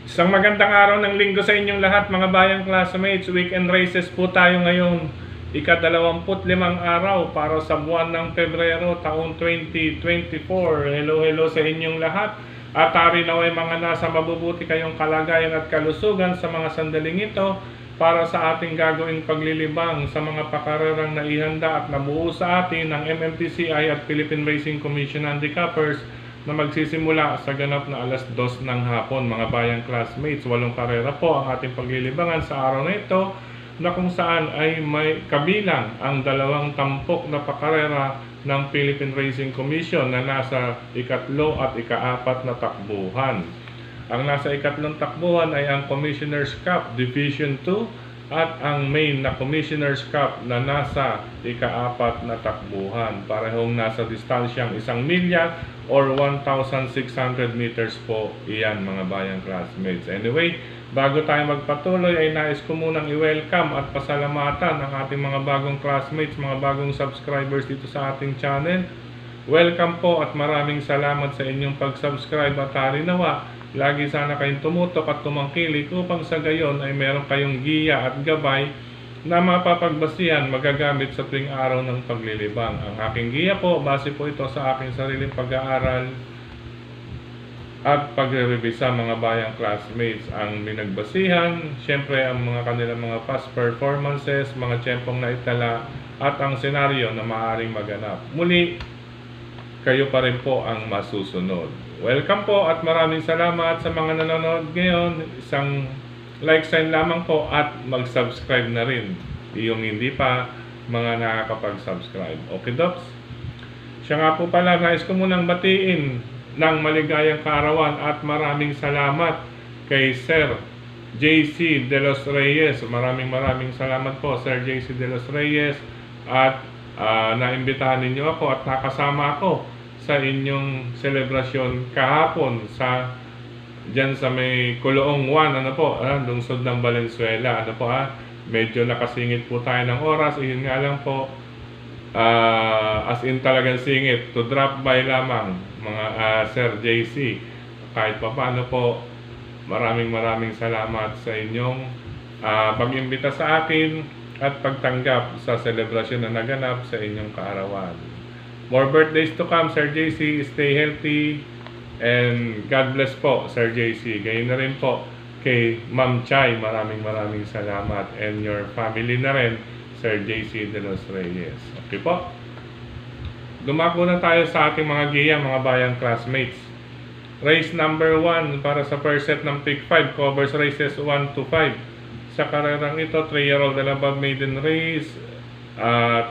Isang magandang araw ng linggo sa inyong lahat mga bayang classmates. Weekend races po tayo ngayon. Ika-25 araw para sa buwan ng Pebrero taong 2024. Hello sa inyong lahat. At ari naway mga nasa mabubuti kayong kalagayan at kalusugan sa mga sandaling ito para sa ating gagawing paglilibang sa mga pakarerang naihanda at nabuo sa atin ng MMTCI at Philippine Racing Commission Handicappers na magsisimula sa ganap na alas 2 ng hapon mga bayang classmates. 8 karera po ang ating paglilibangan sa araw na ito na kung saan ay may kabilang ang 2 tampok na pakarera ng Philippine Racing Commission na nasa ikatlo at ika-4 na takbuhan. Ang nasa ikatlong takbuhan ay ang Commissioner's Cup Division 2 at ang main na Commissioner's Cup na nasa ika-4 na takbuhan. Parehong nasa distansyang 1 milya or 1,600 meters po iyan mga bayang classmates. Anyway, bago tayo magpatuloy ay nais ko munang i-welcome at pasalamatan ang ating mga bagong classmates, mga bagong subscribers dito sa ating channel. Welcome po at maraming salamat sa inyong pag-subscribe at harinawa. Lagi sana kayong tumutok at tumangkilik upang sa gayon ay meron kayong giya at gabay na mapapagbasihan magagamit sa tuwing araw ng paglilibang. Ang aking giya po, base po ito sa aking sariling pag-aaral at pagre-revisa mga bayang classmates. Ang minagbasihan, syempre ang mga kanilang mga past performances, mga tiyempong naitala at ang senaryo na maaaring maganap. Muli, kayo pa rin po ang masusunod. Welcome po at maraming salamat sa mga nanonood ngayon. Isang like sign lamang po at mag-subscribe na rin yung hindi pa mga nakakapag-subscribe. Okay, Docs? Siya nga po pala, nais ko munang batiin ng maligayang kaarawan at maraming salamat kay Sir JC De Los Reyes. Maraming salamat po, Sir JC De Los Reyes, at naimbitahan ninyo ako at nakasama ako sa inyong selebrasyon kahapon sa dyan sa may Kuloong 1, lungsod ng Valenzuela. Medyo nakasingit po tayo ng oras. Yun nga lang po, as in talagang singit, to drop by lamang mga Sir JC. Kahit pa paano po, maraming salamat sa inyong pag-imbita sa akin at pagtanggap sa selebrasyon na naganap sa inyong kaarawan. More birthdays to come, Sir JC. Stay healthy and God bless po, Sir JC. Gayon na rin po kay Ma'am Chay. Maraming salamat, and your family na rin, Sir JC De Los Reyes. Okay po. Dumako na tayo sa ating mga giya, mga bayang classmates. Race number 1 para sa first set ng Pick 5 covers races 1 to 5. Sa karerang ito, 3-year-old and above maiden race.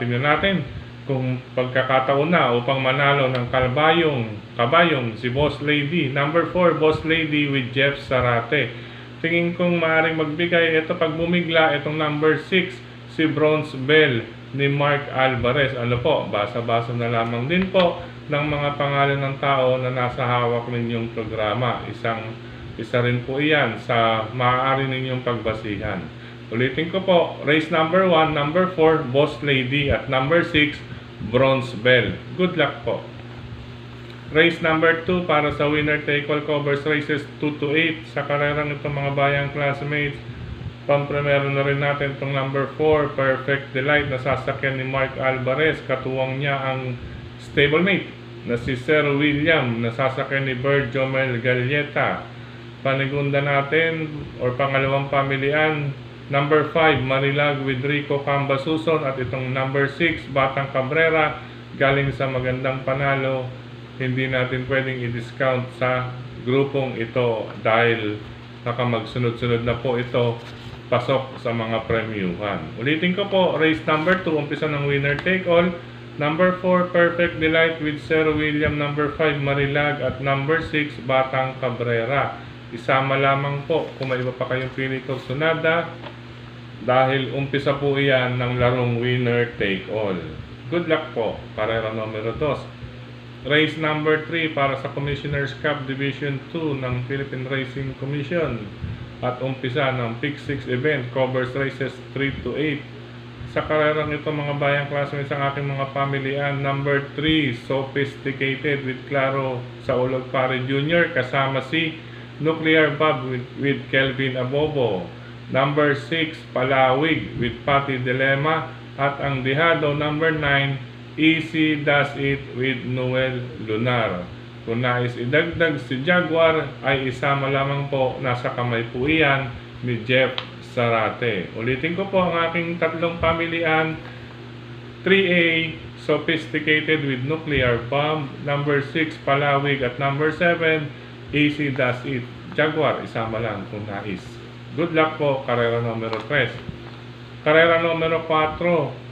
Tingnan natin kung pagkakataon na upang manalo ng kabayong si Boss Lady. Number 4, Boss Lady with Jeff Sarate. Tingin kong maaaring magbigay ito pag bumigla itong number 6, si Bronze Bell ni Mark Alvarez. Basa-basa na lamang din po ng mga pangalan ng tao na nasa hawak ninyong programa. Isa rin po iyan sa maaari ninyong pagbasihan. Ulitin ko po, race number 1, number 4, Boss Lady, at number 6, Bronze Bell. Good luck po. Race number 2 para sa winner take all covers races 2 to 8. Sa karerang ito mga bayang classmates, pampremero na rin natin itong number 4, Perfect Delight, na sasakyan ni Mark Alvarez. Katuwang niya ang stablemate na si Sir William, na sasakyan ni Bird Jomel Galleta. Panigunda natin or pangalawang pamilian, number 5, Marilag with Rico Cambasuson, at itong number 6, Batang Cabrera, galing sa magandang panalo. Hindi natin pwedeng i-discount sa grupong ito dahil nakamagsunod-sunod na po ito pasok sa mga premyuhan. Ulitin ko po, race number 2, umpisa ng winner take all. Number 4, Perfect Delight with Sir William, number 5, Marilag, at number 6, Batang Cabrera. Isama lamang po kung may iba pa kayong pili ko sunada, dahil umpisa po iyan ng larong winner take all. Good luck po, karera numero 2. Race number 3 para sa Commissioner's Cup Division 2 ng Philippine Racing Commission, at umpisa ng Pick 6 event, covers races 3 to 8. Sa karerang ito mga bayang classmates, ang aking mga pamilian, number 3, Sophisticated with Claro Saulog Pare Jr. kasama si Nuclear Bob with Kelvin Abobo. Number 6, Palawig with Patty Dilema. At ang dehado, number 9, Easy Does It with Noel Lunar. Kung nais idagdag si Jaguar, ay isama lamang po, nasa kamay po iyan ni Jeff Sarate. Ulitin ko po ang aking tatlong pamilihan. 3A, Sophisticated with Nuclear Bomb. Number 6, Palawig. At number 7, Easy Does It. Jaguar, isama lang kung nais. Good luck po, karera numero 3. Karera numero 4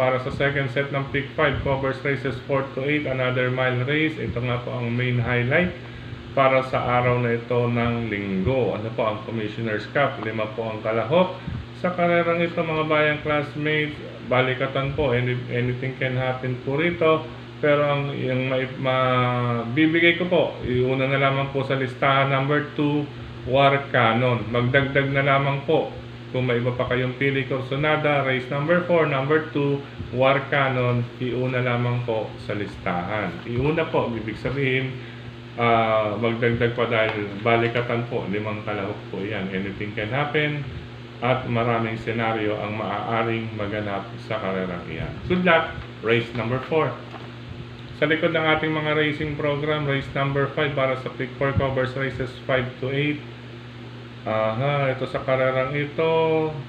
para sa second set ng Pick 5, covers races 4 to 8, another mile race. Ito nga po ang main highlight para sa araw na ito ng linggo. Ano po ang Commissioner's Cup? 5 po ang kalahok. Sa karerang ito mga bayang classmates, balikatan po, anything can happen po rito. Pero yung mabibigay ko po, iuna na lamang po sa listahan, number 2, War Cannon. Magdagdag na lamang po kung may iba pa kayong pili ko. Sonada, race number 4, number 2, War Cannon, iuna lamang po sa listahan. Iuna po, ibig sabihin, magdagdag pa dahil balikatan po, 5 kalahok po yan. Anything can happen at maraming senaryo ang maaaring maganap sa karerang iyan. Good luck! Race number 4. Sa likod ng ating mga racing program, race number 5 para sa Pick 4, covers races 5 to 8. Ito sa karerang ito,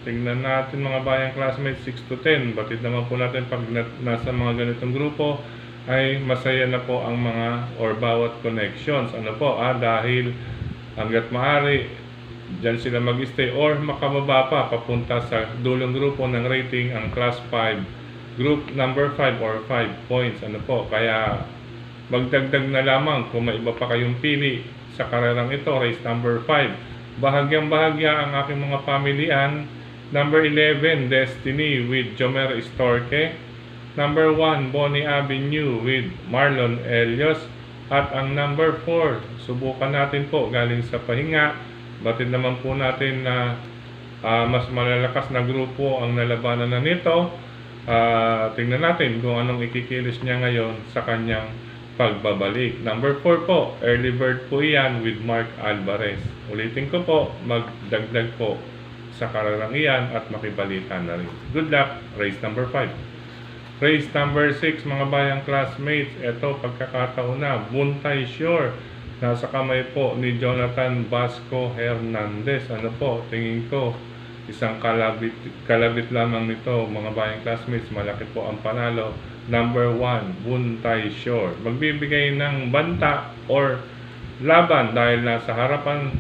tingnan natin mga bayang classmates, 6 to 10. Batid naman po natin pag nasa mga ganitong grupo ay masaya na po ang mga or bawat connections. Ano po? Dahil hanggat maaari dyan sila mag-stay or makababa pa papunta sa dulong grupo ng rating ang class 5, group number 5 or 5 points. Ano po? Kaya magdagdag na lamang kung may iba pa kayong pili sa karerang ito, race number 5. Bahagyang-bahagya ang aking mga pamilihan. Number 11, Destiny with Jomer Storke. Number 1, Bonnie Avenue with Marlon Elios. At ang number 4, subukan natin po galing sa pahinga. Batid naman po natin na mas malalakas na grupo ang nalabanan na nito. Tingnan natin kung anong ikikilos niya ngayon sa kanyang pagbabalik. Number 4 po, Early Bird po yan with Mark Alvarez. Ulitin ko po, magdagdag po sa karerang iyan at makibalita na rin. Good luck, race number 5. Race number 6, mga bayang classmates, ito pagkakataon na, Buntay Shore. Nasa kamay po ni Jonathan Vasco Hernandez. Ano po, tingin ko, isang kalabit lamang nito, mga bayang classmates, malaki po ang panalo. Number 1, Buntay Shore. Magbibigay ng banta or laban dahil nasa harapan.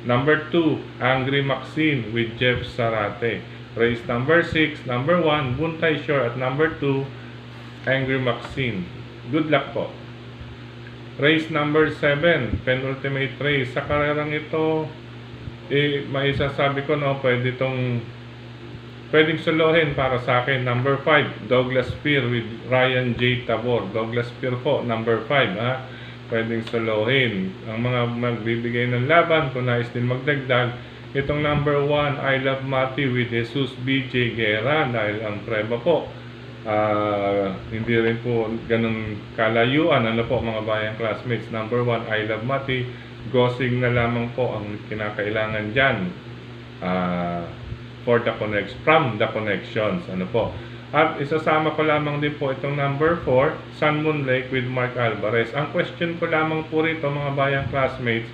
Number 2, Angry Maxine with Jeff Sarate. Race number 6, number 1, Buntay Shore. At number 2, Angry Maxine. Good luck po. Race number 7, penultimate race. Sa karerang ito, maisasabi ko no, pwedeng solohin para sa akin. Number 5, Douglas Spear with Ryan J. Tabor. Douglas Spear po, number 5 pwedeng solohin. Ang mga magbibigay ng laban, kung nais din magdagdag, itong number 1, I Love Mati with Jesus B.J. Guerra. Dahil ang preba po, hindi rin po ganun kalayuan. Ano po mga bayang classmates, number 1, I Love Mati. Gosing na lamang po ang kinakailangan dyan from the connections. Ano po. At isasama ko lamang din po itong number 4, Sun Moon Lake with Mark Alvarez. Ang question ko lamang po rito mga bayang classmates,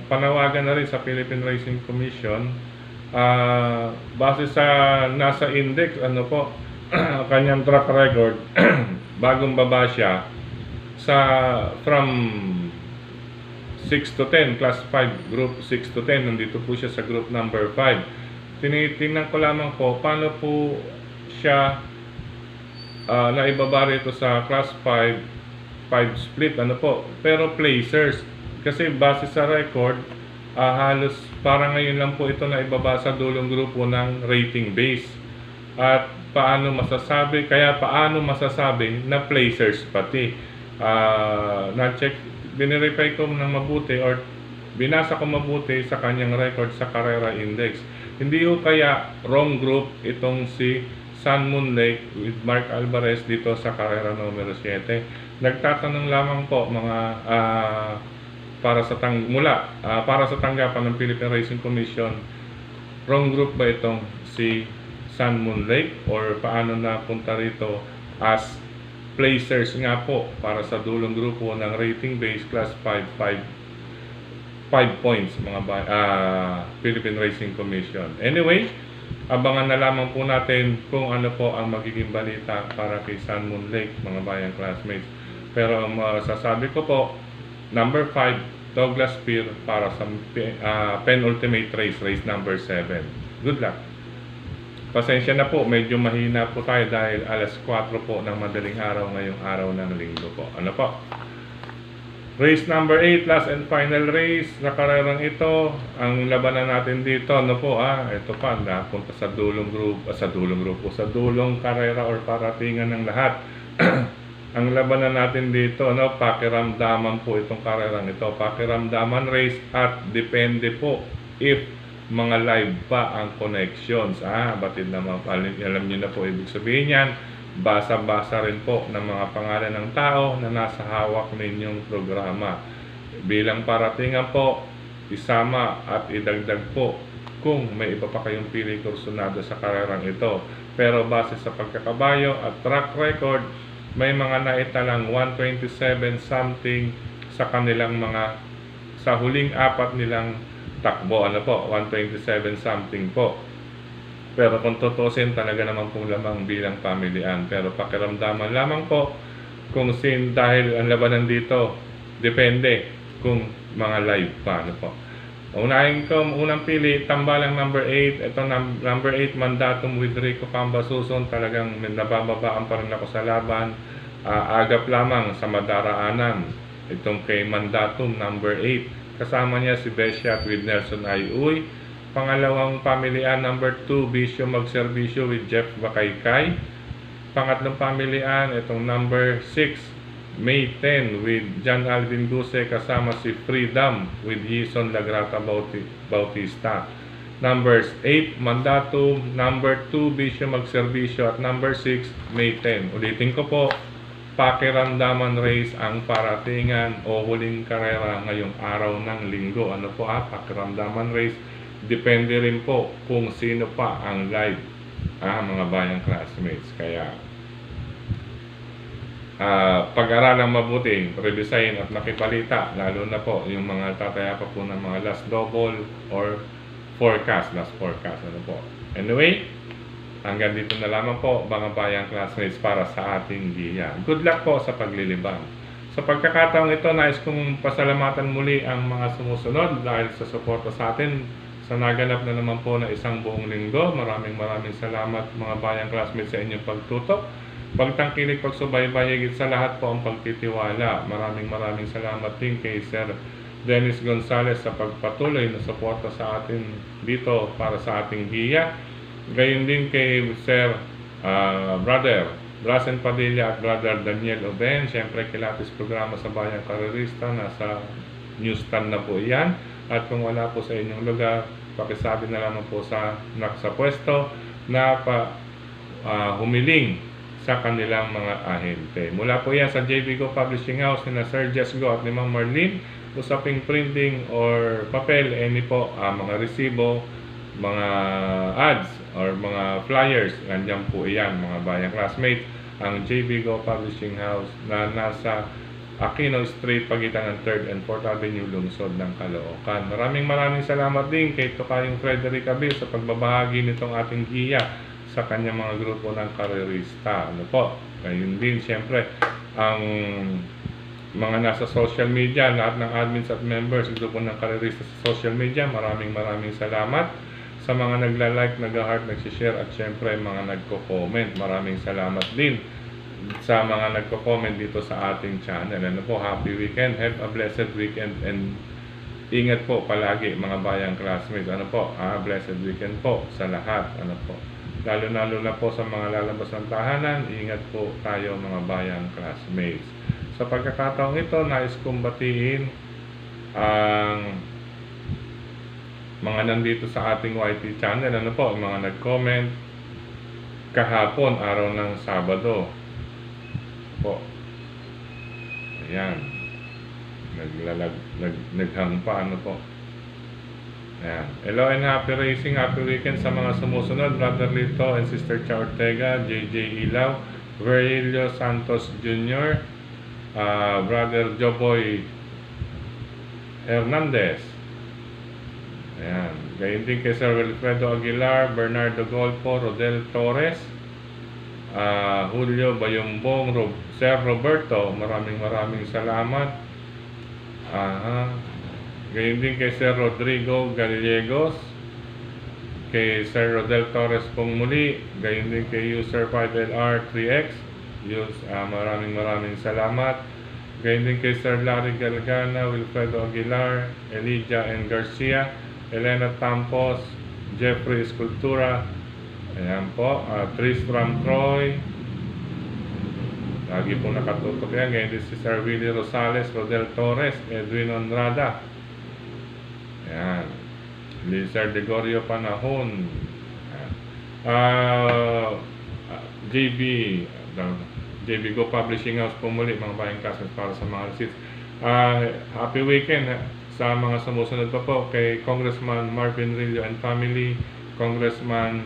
panawagan na rin sa Philippine Racing Commission, base sa nasa index, ano po, kanyang track record, bagong baba siya from 6 to 10, class 5, group 6 to 10, nandito po siya sa group number 5. Tinitingnan ko lamang po, paano po siya naibaba rito sa class 5 split, ano po, pero placers, kasi base sa record, halos parang ngayon lang po ito naibaba sa dulong grupo ng rating base. At paano masasabi na placers pati? Na-check, binirify ko ng mabuti or binasa ko mabuti sa kanyang record sa Carrera Index. Hindi ko kaya wrong group itong si Sun Moon Lake with Mark Alvarez dito sa Carrera numero 7. Nagtatanong lamang po mga para sa para sa tanggapan ng Philippine Racing Commission. Wrong group ba itong si Sun Moon Lake or paano napunta rito as placers nga po para sa dulong grupo ng rating base class 5 points mga Philippine Racing Commission. Anyway, abangan na lamang po natin kung ano po ang magiging balita para kay Sun Moon Lake mga bayang classmates. Pero ang sasabi ko po, number 5 Douglas Spear para sa penultimate race number 7. Good luck. Pasensya na po, medyo mahina po tayo dahil alas 4 po ng madaling araw ngayong araw ng linggo po. Ano po? Race number 8, last and final race na karerang ito. Ang labanan natin dito, ano po ito pa, napunta sa dulong sa dulong karera or paratingan ng lahat. Ang labanan natin dito, pakiramdaman po itong karerang ito. Pakiramdaman race at depende po if mga live pa ang connections. Batid naman, alam nyo na po ibig sabihin yan. Basa-basa rin po ng mga pangalan ng tao na nasa hawak ninyong programa. Bilang paratingan po, isama at idagdag po kung may iba pa kayong pili kursunado sa karerang ito. Pero base sa pagkakabayo at track record, may mga naitalang 127 something sa kanilang sa huling 4 nilang takbo, 127 something po. Pero kung tutusin, talaga naman pong lamang bilang pamilian. Pero pakiramdaman lamang po kung dahil ang labanan dito, depende kung mga live pa, po. Unahin ko, unang pili, tambalang number 8. Ito number 8, Mandatum with Rico Pambasuson. Talagang nabababaan pa rin ako sa laban. Agap lamang sa madaraanan. Itong kay Mandatum, number 8. Kasama niya si Besiat with Nelson Ayuy. Pangalawang pamilian, number 2, Bisyo Magserbisyo with Jeff Bakaykay. Pangatlong pamilian, itong number 6, May 10 with John Alvin Duse kasama si Freedom with Yison Lagrata Bautista. Numbers 8, Mandatum, number 2, Bisyo Magserbisyo at number 6, May 10. Ulitin ko po, pakiramdaman race ang paratingan o huling karera ngayong araw ng linggo. Pakiramdaman race. Depende rin po kung sino pa ang live, mga bayang classmates. Kaya, pag-aralang mabuti, revisayin at nakipalita, lalo na po yung mga tataya pa po ng mga last double or last forecast. Anyway, hanggang dito na lamang po mga bayang classmates para sa ating giya. Good luck po sa paglilibang. Sa pagkakataong ito, nais kong pasalamatan muli ang mga sumusunod dahil sa suporta sa atin sa naganap na naman po na isang buong linggo. Maraming salamat mga bayang classmates sa inyong pagtutok, pagtangkilik, pagsubaybay, higit sa lahat po ang pagtitiwala. Maraming salamat din kay Sir Dennis Gonzales sa pagpatuloy na suporta sa atin dito para sa ating giya. Gayon din kay Sir Brother Brasen Padilla at Brother Daniel Oben. Siyempre kilatis programa sa Bayang Karerista, nasa newsstand na po yan. At kung wala po sa inyong lugar, pakisabi na lamang po sa pwesto na humiling sa kanilang mga ahente. Mula po yan sa JB Go Publishing House ni Sir Jess Go at ni Ma'am Marlene. Usaping printing or papel, po mga resibo, mga ads or mga flyers, nandiyan po iyan mga bayang classmates. Ang JB Go Publishing House na nasa Aquino Street, pagitan ng 3rd and 4th Avenue, lungsod ng Caloocan. Maraming salamat din kay Tokayong Frederick Abil sa pagbabahagi nitong ating giya sa kanyang mga grupo ng karerista. Ngayon din siyempre ang mga nasa social media, lahat ng admins at members ng grupo ng karerista sa social media, maraming salamat sa mga nagla-like, nag-heart, nag-share at siyempre mga nagko-comment. Maraming salamat din sa mga nagko-comment dito sa ating channel. Happy weekend, have a blessed weekend, and ingat po palagi mga bayang classmates. Blessed weekend po sa lahat. Lalo na po sa mga lalabas ng tahanan, ingat po tayo mga bayang classmates. Sa pagkakataong ito, nais kong batiin ang mga nandito sa ating YT channel. Mga nag-comment kahapon, araw ng Sabado po. Ayan, naghang pa, ano po. Ayan. Hello and happy racing, happy weekend sa mga sumusunod. Brother Lito and Sister Cha Ortega, JJ Ilaw, Virgilio Santos Jr., Brother Joboy Hernandez. Ayan. Gayon din kay Sir Wilfredo Aguilar, Bernardo Golfo, Rodel Torres, Julio Bayumbong, Sir Roberto, maraming salamat. Gayon din kay Sir Rodrigo Gallegos, kay Sir Rodel Torres pong muli, gayon din kay user 5LR3X, maraming salamat. Gayon din kay Sir Larry Galgana, Wilfredo Aguilar, Elijah N. Garcia, Elena Tampos, Jeffrey Escultura, ayan po, Tristram Troy, lagi po nakatutok yan. Ngayon din si Sir Willie Rosales, Rodel Torres, Edwin Onrada, ayan, Sir Gregorio Panahon, JB Go Publishing House po muli, mga bayang kasas para sa mga receipts. Happy weekend sa mga sumusunod pa po, kay Congressman Marvin Rillo and family, Congressman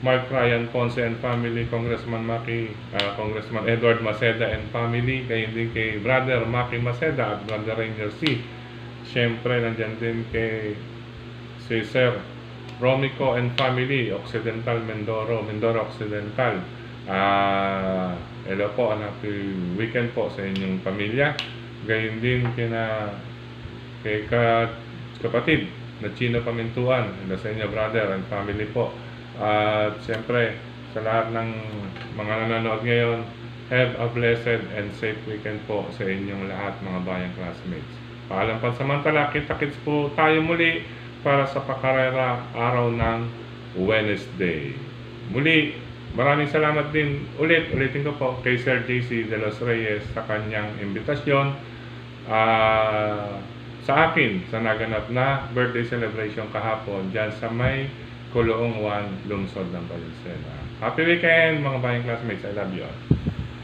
Mark Ryan Ponce and family, Congressman Edward Maceda and family, kay din kay Brother Maki Maceda at Brother Rainier C. Siyempre, nandyan din kay si Sir Romico and family, Occidental Mindoro Occidental. Hello po, happy weekend po sa inyong pamilya. Gayon din kay kapatid na Chino Pamintuan, sa inyo brother and family po. At siyempre, sa lahat ng mga nanonood ngayon, have a blessed and safe weekend po sa inyong lahat, mga bayang classmates. Paalam pansamantala, kita-kits po tayo muli para sa pakarera araw ng Wednesday. Muli, maraming salamat din ulitin ko po kay Sir JC De Los Reyes sa kanyang imbitasyon sa akin sa naganap na birthday celebration kahapon dyan sa may Kuloong 1, lungsod ng Valenzuela. Happy weekend mga bayang classmates, I love you all.